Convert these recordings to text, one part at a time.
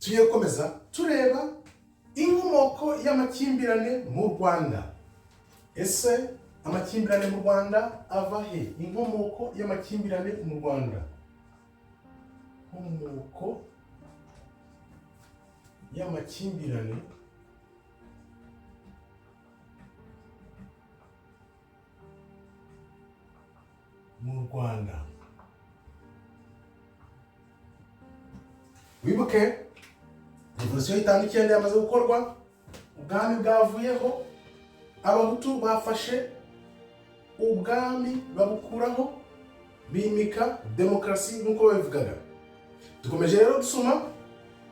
tugiye gukomeza tureba inkomoko y'amakimbirane mu Rwanda. Ese amakimbirane mu Rwanda ava he? Inkomoko y'amakimbirane mu Rwanda. Inkomoko y'amakimbirane mu Rwanda. Wibuke revolution y'itanu icyenda yamaze gukorwa, ubwami bwavuyeho, abahutu bafashe ubwami babukuraho, bimika demokarasi nk'uko babivugaga. Dukomeje rero gusoma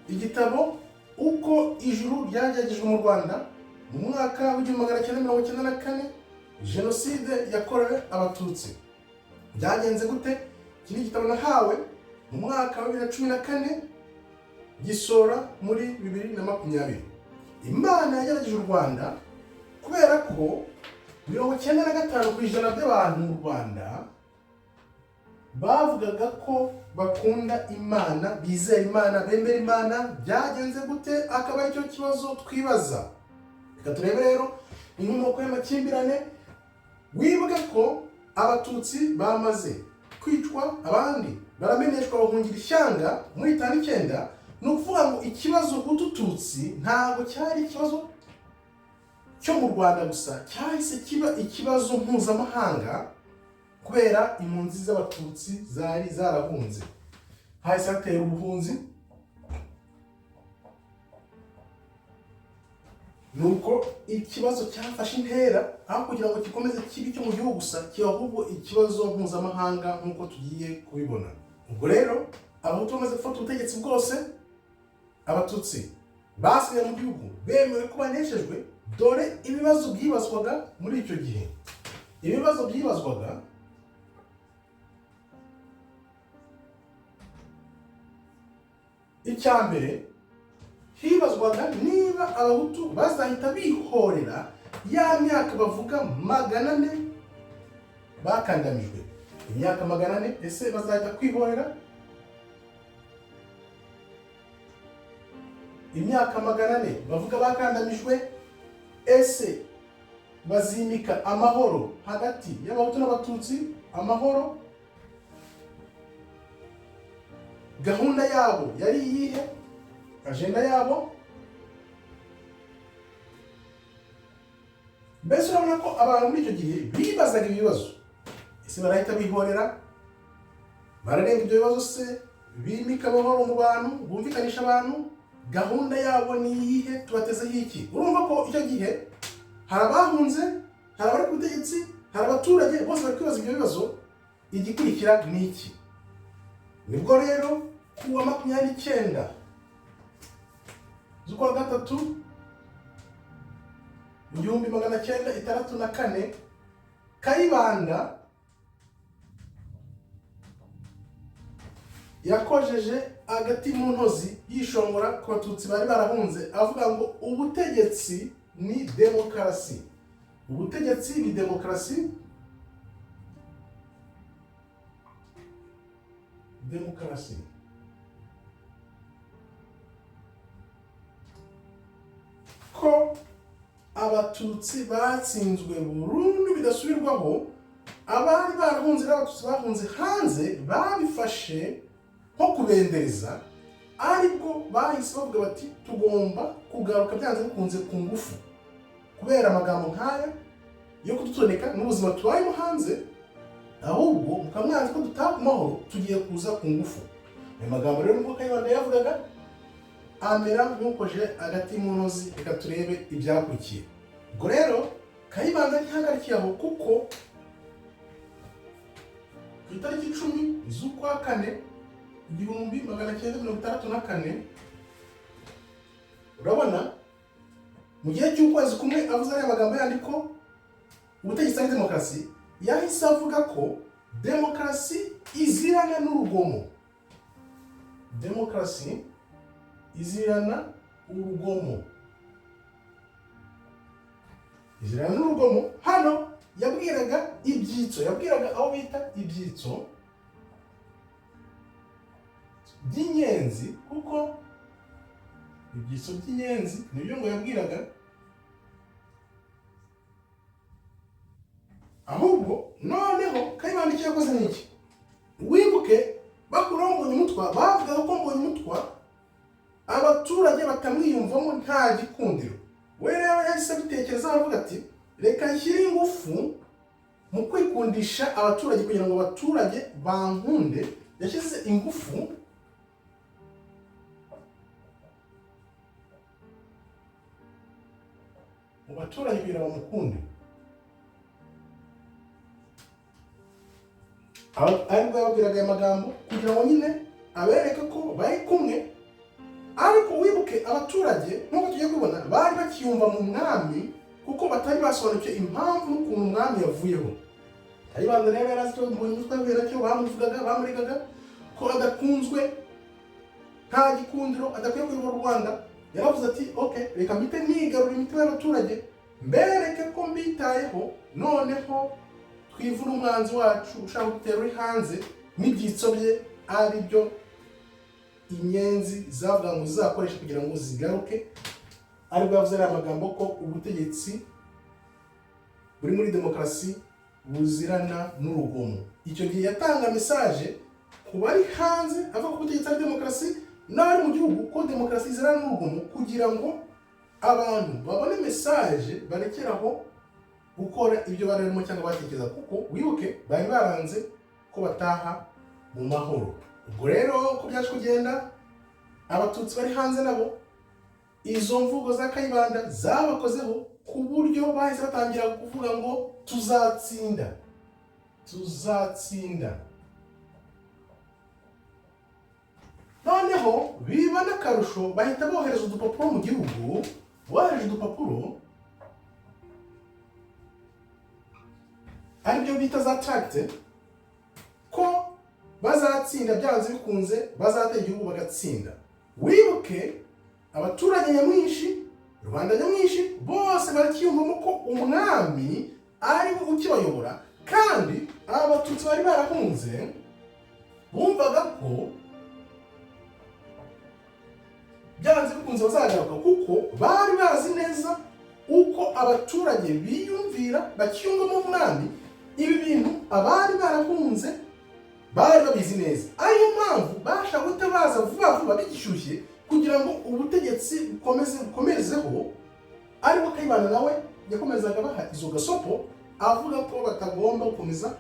igitabo uko ijuru ryagerageje mu Rwanda mu mwaka w'1994, jenoside yakorewe abatutsi. Byagenze gute? Iki ni igitabo nahawe mu mwaka wa 2014, gisora muri 2020. Imana yagerageje u Rwanda kubera ko 95% by'abantu mu Rwanda bavugaga ko bakunda Imana, bizera Imana, bemera Imana. Byagenze gute? Akaba aricyo kibazo twibaza. Reka turebe rero inkomoko y'amakimbirane. Wibuke ko abatutsi bamaze kwicwa, abandi barameneshwa bahungira ishyanga muri 1959. Ni ukuvuga ngo ikibazo k'ututsi ntabwo cyari ikibazo cyo mu Rwanda gusa, cyahise kiba ikibazo mpuzamahanga kubera impunzi z'abatutsi zari zarahunze. Hahise hatera ubuhunzi, nuko ikibazo cyafashe intera, aho kugira ngo gikomeze kibi cyo mu gihugu gusa, kiba ahubwo ikibazo mpuzamahanga nk'uko tugiye kubibona. Ubwo rero abahutu bamaze gufata ubutegetsi bwose, abatutsi basigaye mu gihugu bemewe ko baneshejwe. Dore ibibazo byibazwaga muri icyo gihe. Ibibazo byibazwaga icya mbere, hibazwaga niba abahutu bazahita bihorera ya myaka bavuga 400 bakandamijwe. Imyaka 400 ese bazahita kwihorera? Imyaka 400 bavuga bakandamijwe, ese bazimika amahoro hagati y'abahutu n'abatutsi? Amahoro, gahunda yabo yari iyihe? Agenda yabo? Mbese urabona ko abantu muri icyo gihe bibazaga ibibazo. Ese barahita bihorera? Bararenga ibyo bibazo se? Bimika amahoro mu bantu, bumvikanisha abantu? Gahunda yabo ni iyihe? Tubatezeho iki? Urumva ko icyo gihe hari abahunze, hari abari ku butegetsi, hari abaturage, bose bari kwibaza ibyo bibazo. Igikurikira ni iki? Nibwo rero kuwa 29 z'ukwa gatatu mu 1964, Kayibanda yakojeje agati mu ntozi yishongora ku batutsi bari barahunze, avuga ngo ubutegetsi ni demokarasi. Ubutegetsi ni demokarasi. Demokarasi. Ko abatutsi batsinzwe burundu bidasubirwaho, abari barahunze n'abatutsi bahunze hanze babifashe nko kubendereza, aribwo bahise bavuga bati tugomba kugaruka byanze bikunze ku ngufu, kubera amagambo nk'aya yo kudutoneka n'ubuzima tubayemo hanze, ahubwo mukamwanze ko dutaha ku mahoro, tugiye kuza ku ngufu. Ayo magambo rero nubwo Kayibanda yavugaga, amera nk'ukoje agati mu ntozi. Reka turebe ibyakurikiye. Ubwo rero Kayibanda ntihagarikiye aho, kuko ku itariki 10 z'ukwa 4 1964, urabona mu gihe cy'ukwezi kumwe avuze aya magambo yandiko ubutegetsi ari demokarasi, yahise avuga ko demokarasi izirana n'urugomo. Demokarasi izirana urugomo. Izirana n'urugomo. Hano yabwiraga ibyitso, yabwiraga aho bita ibyitso by'inyenzi, kuko ibyitso by'inyenzi nibyo ngo yabwiraga. Ahubwo noneho Kayibanda icyo yakoze ni iki? Wibuke bakuraho Mbonyumutwa, bavugaga ko Mbonyumutwa abaturage batamwiyumvamo nta gikundiro. We rero yahise abitekereza aravuga ati reka nshyire ingufu mu kwikundisha abaturage kugira ngo abaturage bankunde. Yashyize ingufu mu baturage kugira ngo bamukunde. Aribwo yababwiraga aya magambo kugira ngo nyine abereke ko bari kumwe. Ariko wibuke abaturage nk'uko tugiye kubibona bari bakiyumva mu mwami kuko batari basobanukiwe impamvu n'ukuntu umwami yavuyeho. Kayibanda rero yari azi icyo Mbonyumutwa kubera cyo bamuvugaga, bamurigaga ko adakunzwe, nta gikundiro, adakwiye kuyobora u Rwanda. Yaravuze ati okay, reka mpite nigarura imitima y'abaturage mbereke ko mbitayeho, noneho twivuna umwanzi wacu ushaka gutera uri hanze n'ibyitso bye ari byo inyenzi zavuga ngo zizakoresha kugira ngo zigaruke. Aribwo yavuze ari amagambo ko ubutegetsi buri muri demokarasi buzirana n'urugomo. Icyo gihe yatanga message ku bari hanze avuga ko ubutegetsi ari demokarasi, n'abari mu gihugu ko demokarasi izirana n'urugomo, kugira ngo abantu babone message barekeraho gukora ibyo barimo cyangwa batekereza, kuko wibuke bari baranze ko bataha mu mahoro. Ubwo rero ko byaje kugenda abatutsi bari hanze nabo izo mvugo za Kayibanda zabakozeho ku buryo bahise batangira kuvuga ngo tuzatsinda, tuzatsinda. Noneho biba n'akarusho bahita bohereza udupapuro mu gihugu. Bohereje udupapuro aribyo bita za tract ko bazatsinda byanze bikunze, bazatera igihugu bagatsinda. Wibuke abaturage nyamwinshi, Rwanda nyamwinshi bose barakiyumvamo ko umwami ari we ukibayobora, kandi abatutsi bari barahunze bumvaga ko byanze bikunze bazagaruka, kuko bari bazi neza uko abaturage biyumvira bakiyumvamo umwami. Ibi bintu abari barahunze bari babizi neza, ariyo mpamvu bashaka gutabaza vuba vuba bigishyushye kugira ngo ubutegetsi bukomezeho. Ariko Kayibanda nawe yakomezaga baha izo gasopo avuga ko batagomba gukomeza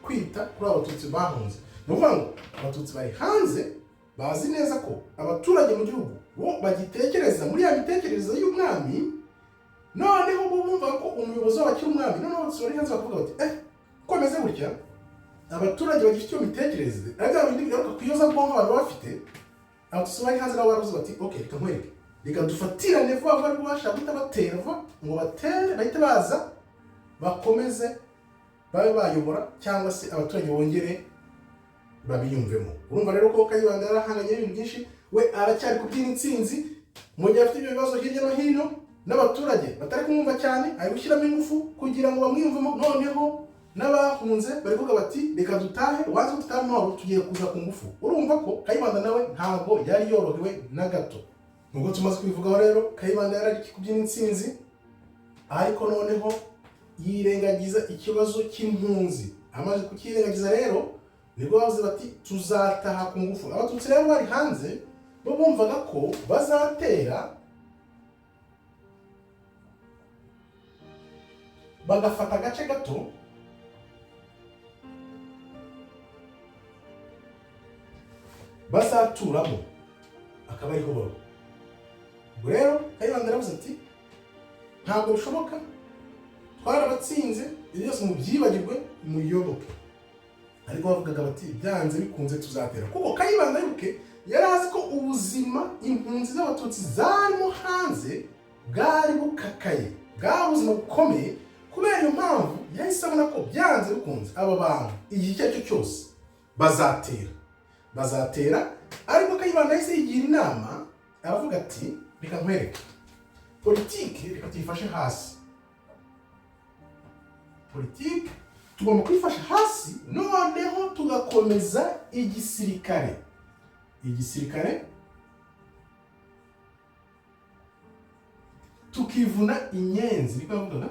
kwita kuri abatutsi bahunze. Ni ukuvuga ngo abatutsi bari hanze bazi neza ko abaturage mu gihugu bo bagitekereza muri ya mitekerereze y'umwami. Noneho bo bumva ko umuyobozi w'abakiri umwami, noneho abatutsi bari hanze bakavuga bati komeze gutya abaturage bagifite iyo mitekerereze ariko bindi bigaruka kuyoza bwonko abantu bafite. Abatutsi bari hanze nabo baravuze bati okay, reka nkwereke, reka dufatirane vuba vuba, ariko bashaka kutabatera vuba ngo batere bahite baza bakomeze babe bayobora, cyangwa se abaturage bongere babiyumvemo. Urumva rero ko Kayibanda yarahanganye n'ibintu byinshi, we aracyari kubyina intsinzi mu gihe afite ibyo bibazo hirya no hino, n'abaturage batari kumwumva cyane ari gushyiramo ingufu kugira ngo bamwiyumvemo. Noneho n'abahunze bari kuvuga bati reka dutahe, waza dutahe amahoro, tugiye kuza ku ngufu. Urumva ko Kayibanda nawe ntabwo yari yorohewe na gato. Nubwo tumaze kubivugaho rero, Kayibanda yari ari kubyina intsinzi, ariko noneho yirengagiza ikibazo cy'impunzi. Amaze kukirengagiza rero nibwo bavuze bati tuzataha ku ngufu. Abatutsi rero bari hanze bo bumvaga ko bazatera bagafata agace gato bazaturamo akaba ariho baba. Ubwo rero Kayibanda yaravuze ati ntabwo bishoboka, twarabatsinze, ibyo byose mubyibagirwe muyoboke. Ariko bavugaga bati byanze bikunze tuzatera, kuko Kayibanda yuke yari azi ko ubuzima impunzi z'abatutsi zarimo hanze bwari bukakaye, bwari ubuzima bukomeye. Kubera iyo mpamvu yahise abona ko byanze bikunze aba bantu igihe icyo ari cyo cyose bazatera. Ariko Kayibanda yahise yigira inama aravuga ati reka nkwereke, politiki reka tuyifashe hasi, politiki tugomba kwifasha hasi, noneho tugakomeza igisirikare. Igisirikare tukivuna inyenzi, niko yavugaga.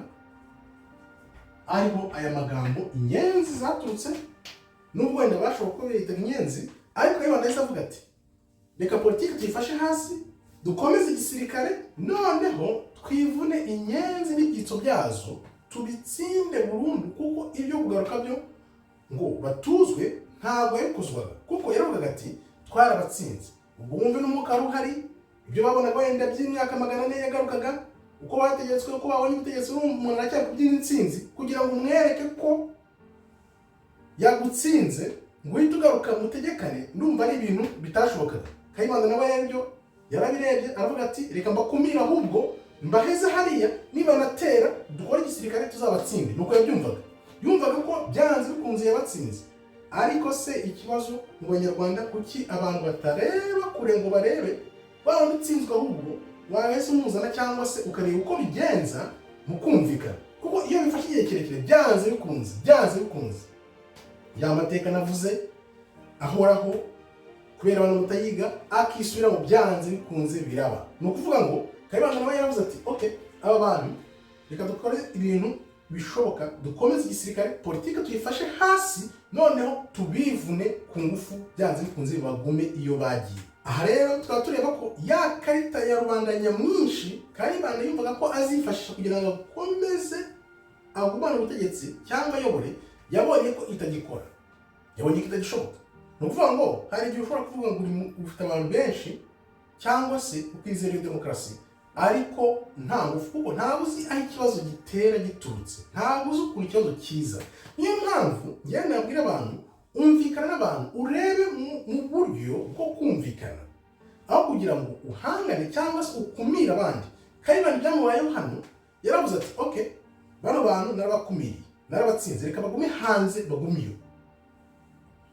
Ariho aya magambo inyenzi zaturutse, nubwo wenda bashobora kuba bita inyenzi, ariko Kayibanda yahise avuga ati reka politiki tuyifashe hasi, dukomeze igisirikare, noneho twivune inyenzi n'ibyitso byazo, tubitsinde burundu, kuko ibyo kugaruka byo ngo batuzwe ntabwo yabikozwaga, kuko yaravugaga ati twarabatsinze. Ubwo wumve n'umwuka wari uhari, ibyo babonaga wenda by'imyaka 400 yagarukaga, uko bategetswe, uko babonye ubutegetsi, umuntu aracyari kubyina intsinzi, kugira ngo umwereke ko yagutsinze, ngo uhite ugaruka mutegekane. Ndumva ari ibintu bitashobokaga. Kayibanda nawe rero yarabirebye aravuga ati reka mbakumira, ahubwo mbaheze hariya, niba natera dukora igisirikare tuzabatsinde. Nuko yabyumvaga, yumvaga ko byanze bikunze yabatsinze. Ariko se ikibazo mu Banyarwanda, kuki abantu batareba kure ngo barebe barutsinzwe, ahubwo wahese umuzana cyangwa se ukareba uko bigenza mu kumvikana? Kuko iyo bifashe igihe kirekire byanze bikunze ya mateka navuze ahoraho, kubera abantu mutayiga akisubira mu byanze bikunze biraba. Ni ukuvuga ngo Kayibanda nawe yaravuze ati okay, aba bantu reka dukore ibintu bishoboka, dukomeze igisirikare, politiki tuyifashe hasi, noneho tubivune ku ngufu, byanze bikunze bagume iyo bagiye. Aha rero tukaba tureba ko ya karita ya rubanda nyamwinshi Kayibanda yumvaga ko azifashisha kugira ngo akomeze agumane ubutegetsi cyangwa ayobore, yabonye ko itagikora, yabonye ko itagishoboka. Ni ukuvuga ngo hari igihe ushobora kuvuga ngo ufite abantu benshi cyangwa se ukwizera iyo demokarasi, ariko nta ngufu, kuko ntabwo uzi aho ikibazo gitera giturutse, ntabwo uzi ukuntu ikibazo kiza. Niyo mpamvu njyewe nabwira abantu, umvikana n'abantu, urebe mu buryo bwo kumvikana, aho kugira ngo uhangane cyangwa se ukumire abandi. Kayibanda byamubayeho hano, yaravuze ati okay, bano bantu narabakumiriye, narabatsinze, reka bagume hanze, bagumiyo.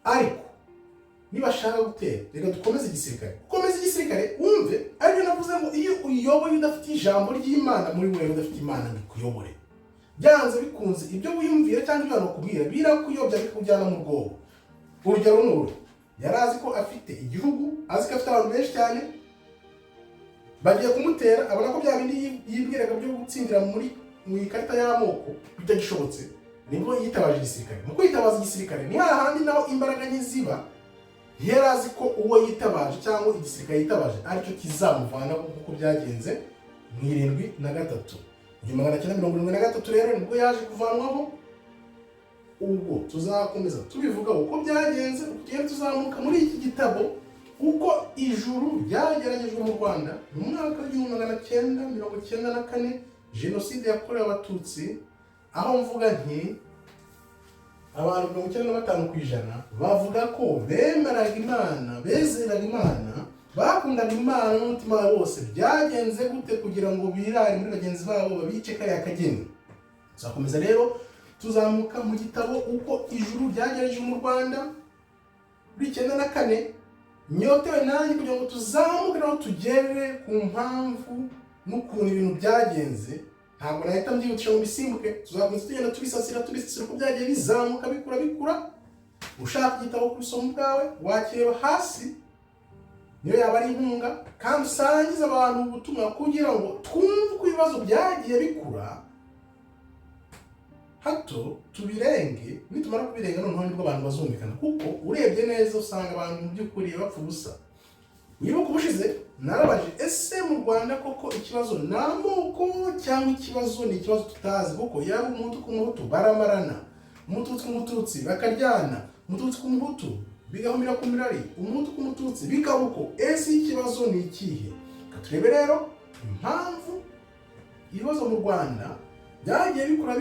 Ariko nibashaka gutera, reka dukomeze igisirikare. Gukomeza igisirikare wumve aribyo navuze ngo iyo uyoboye udafite ijambo ry'Imana muri wewe, udafite Imana ngo ikuyobore, byanze bikunze ibyo wiyumvira cyangwa ibyo bakubwira birakuyobya, bikujyana mu rwobo. Urugero n'uru, yari azi ko afite igihugu, azi ko afite abantu benshi cyane, bagiye kumutera, abona ko bya bindi yibwiraga byo gutsindira mu ikarita y'amoko bitagishobotse, nibwo yitabaje igisirikare. Mu kwitabaza igisirikare ni hahandi naho imbaraga nke ziba. Yari azi ko uwo yitabaje cyangwa igisirikare yitabaje aricyo kizamuvana, kuko byagenze mu 73. Nyuma ya 1973 rero nibwo yaje kuvanwaho. Ubwo tuzakomeza tubivuga uko byagenze, ugiye tuzamuka muri iki gitabo, uko ijuru ryageragejwe mu Rwanda mu mwaka wa 1994, jenoside yakorewe Abatutsi, aho mvuga nti abantu 95% bavuga ko bemeraga Imana, bezeraga Imana, bakundaga Imana n'umutima wabo wose. Byagenze gute kugira ngo birare muri bagenzi babo babice kariya kageni? Tuzakomeza rero tuzamuka mu gitabo uko ijuru ryagerageje mu Rwanda muri 94, nyotewe nanjye kugira ngo tuzamuke naho tugere ku mpamvu n'ukuntu ibintu byagenze. Ntabwo nahita mbyihutisha ngo bisimbuke, tuzakomeza tugenda tubisasira uko byagiye bizamuka bikura. Ushaka igitabo kubisoma ubwawe wakireba hasi, niyo yaba ari inkunga, kandi usangiza abantu ubutumwa kugira ngo twumve uko ibibazo byagiye bikura, hato tubirenge. Nitumara kubirenga noneho nibwo abantu bazumvikana, kuko urebye neza usanga abantu mu by'ukuri bapfa ubusa. Niba kubushize narabaje, ese mu Rwanda koko ikibazo ni amoko cyangwa ikibazo ni ikibazo tutazi? Kuko yaba umuhutu ku muhutu baramarana, umututsi ku mututsi bakaryana, umututsi ku muhutu bigahumira ku mirari, umuhutu ku mututsi bikaba uko. Ese ikibazo ni ikihe? Turebe rero impamvu ibibazo mu Rwanda byagiye bikura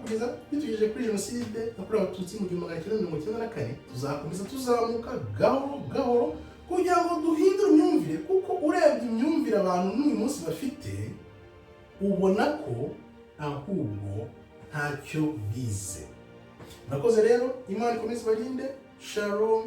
kugeza bitugejeje kuri jenoside yakorewe Abatutsi mu 1994. Tuzakomeza tuzamuka gahoro kugira ngo duhindure imyumvire, kuko urebye imyumvire abantu n'uyu munsi bafite, ubona ko ahubwo ntacyo bize. Murakoze rero, Imana ikomeze ibarinde. Shalom.